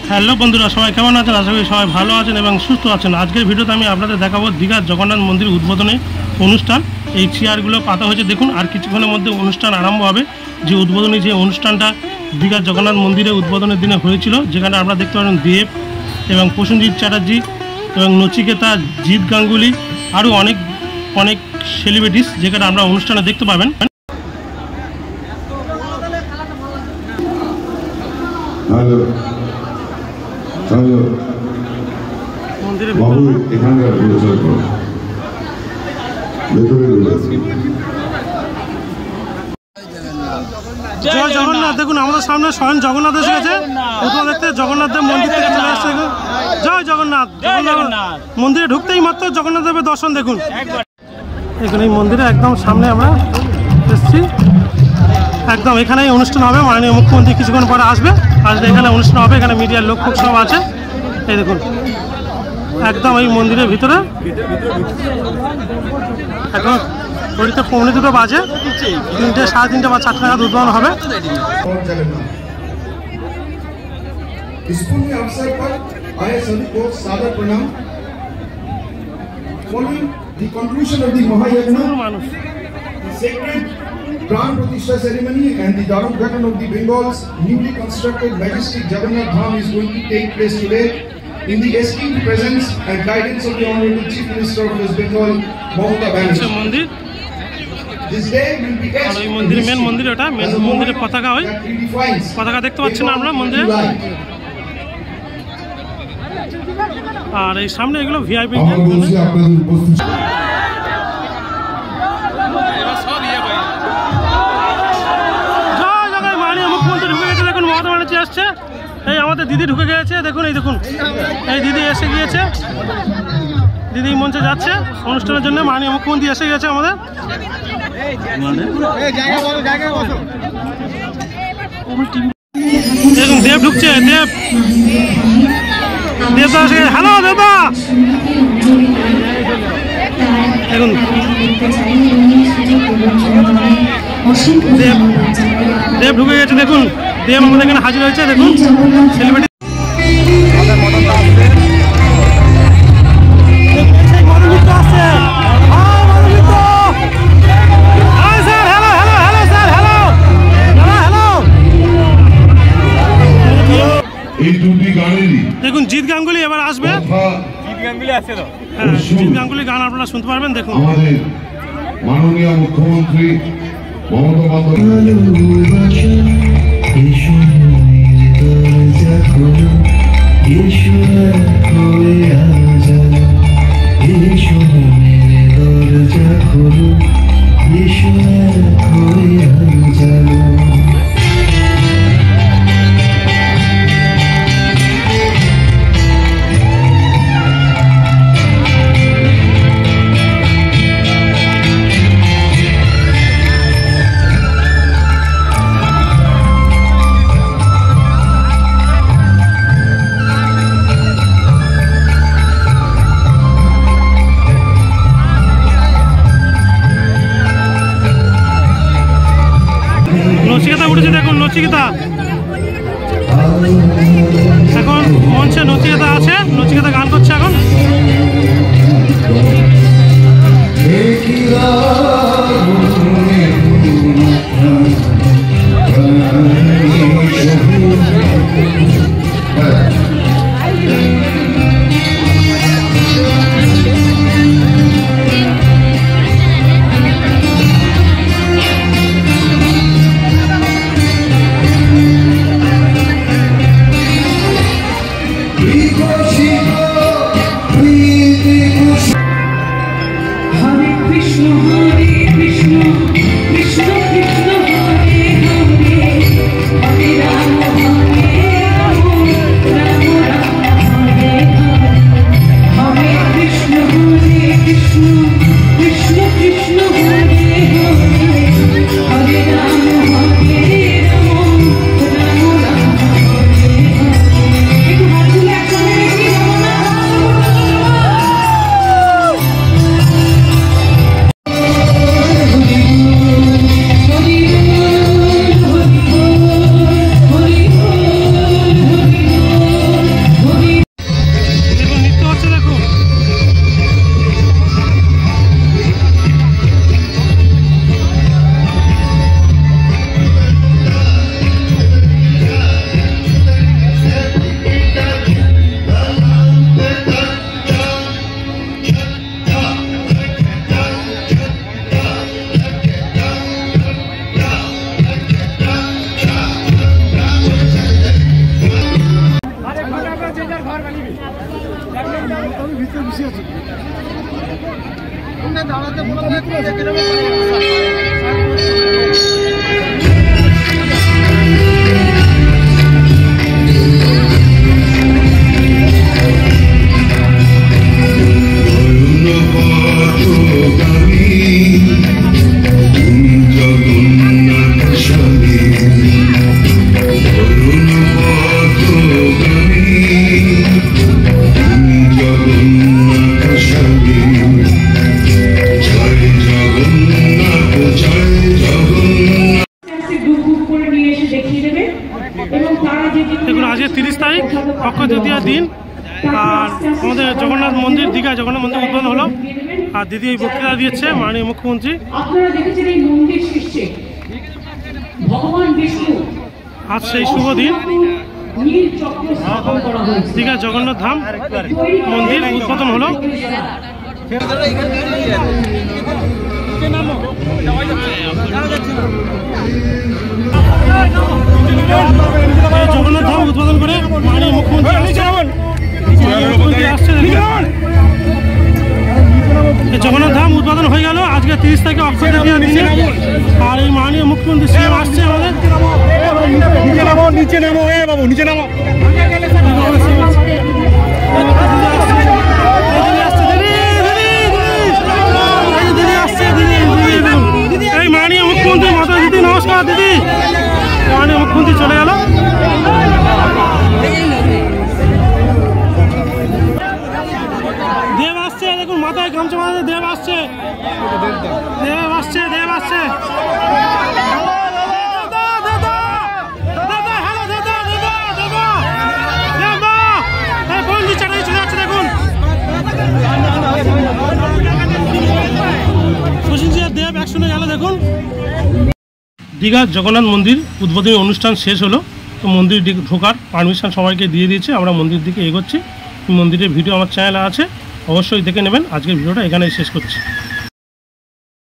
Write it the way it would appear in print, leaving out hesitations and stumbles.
Hello বন্ধুরা, সবাই কেমন আছেন? আশা করি সবাই ভালো আছেন এবং সুস্থ আছেন। আজকের ভিডিওতে আমি আপনাদের দেখাবো দীঘার জগন্নাথ মন্দির উদ্বোধনী অনুষ্ঠান। এই চেয়ারগুলো পাতা হয়েছে দেখুন, আর কিছুক্ষণের মধ্যে অনুষ্ঠান আরম্ভ হবে। যে উদ্বোধনী যে অনুষ্ঠানটা দীঘার জগন্নাথ মন্দিরে উদ্বোধনের দিনে হয়েছিল, যেখানে আমরা দেখতে পারেন দেব এবং প্রসেনজিৎ চ্যাটার্জি এবং নচিকেতা, জিৎ গাঙ্গুলি, আরও অনেক অনেক সেলিব্রিটিস, যেখানে আমরা অনুষ্ঠানে দেখতে পাবেন। জয় জগন্নাথ। দেখুন আমাদের সামনে স্বয়ং জগন্নাথ এসে গেছে। কোথাও দেখতে জগন্নাথ দেব মন্দির থেকে চলে আসছে। জয় জগন্নাথ। মন্দিরে ঢুকতেই মাত্র জগন্নাথ দেবের দর্শন দেখুন। এখানে এই মন্দিরে একদম সামনে আমরা এসেছি। একদম এখানেই অনুষ্ঠান হবে। মাননীয় মুখ্যমন্ত্রী কিছুক্ষণ পরে আসবে। এখানে অনুষ্ঠান হবে। এখানে মিডিয়ার লোক সব আছে। এই দেখুন একদম এই মন্দিরের ভিতরে এখন ঘড়িতে 2:45 বাজে। 3টে, 3:30 বা 4টে নাগাদ উদ্বোধন হবে। Pran Pratishtha ceremony and the Dharmghatan of the Bengal's newly constructed majestic Jagannath Dham is going to take place today in the esteemed presence and guidance of the Honorable Chief Minister of West Bengal, Mamata Banerjee. This day will be etched in history as a moment that redefines আর এই সামনে এগুলো VIP. আসছে এই আমাদের দিদি ঢুকে গিয়েছে। দেখুন এই দেখুন এই দিদি এসে গিয়েছে। দিদি মঞ্চে যাচ্ছে অনুষ্ঠানের জন্য। মাননীয় মুখ্যমন্ত্রী এসে গেছে আমাদের। দেখুন দেব ঢুকছে। দেবদা আসে। হ্যালো দেবদা। দেখুন দেব ঢুকে গেছে। দেখুন দেব আমাদের এখানে হাজির হয়েছে। দেখুন সেলিব্রিটি দেখুন জিৎ গাঙ্গুলি এবার আসবে। জিৎ গাঙ্গুলি গান আপনারা শুনতে পারবেন। দেখুন আমাদের মাননীয় মুখ্যমন্ত্রী মমতা বন্দ্যোপাধ্যায় দেখুন আজকে 30 তারিখ অক্ষয় তৃতীয়ার দিন, আর আমাদের জগন্নাথ মন্দির, দীঘায় জগন্নাথ মন্দির উদ্বোধন হলো। আর দিদি এই বক্তৃতা দিয়েছে মাননীয় মুখ্যমন্ত্রী। আপনারা দেখেছেন এই মন্দির শীর্ষে ভগবান বিষ্ণু আজ সেই শুভ দিন নীল চক্র স্থাপন করা হয়েছে। দীঘা জগন্নাথ ধাম মন্দির উদ্বোধন হলো। জগন্নাথ ধাম উদ্বোধন করে মাননীয় মুখ্যমন্ত্রী আসছে। জগন্নাথ ধাম উদ্বোধন হয়ে গেল আজকে 30 তারিখে অক্ষয় তৃতীয়ার দিনে। আর এই মাননীয় মুখ্যমন্ত্রী সিএম আসছে আমাদের। নিচে নামো বাবু, নিচে নামো। এই মাননীয় মুখ্যমন্ত্রী, মাতা দিদি নমস্কার। দিদি মাননীয় মুখ্যমন্ত্রী চলে গেল। দেব আসছে, দেখুন মাথায় গামছা বাঁধা দেব আসছে, দেব আসছে, দেব আসছে। দেব একসঙ্গে গেল। দেখুন দীঘা জগন্নাথ মন্দির উদ্বোধনী অনুষ্ঠান শেষ হলো। তো মন্দির ঢোকার পারমিশন সবাইকে দিয়ে দিয়েছে। আমরা মন্দির দিকে এগোচ্ছি। মন্দিরের ভিডিও আমার চ্যানেলে আছে, অবশ্যই দেখে নেবেন। আজকের ভিডিওটা এখানেই শেষ করছি।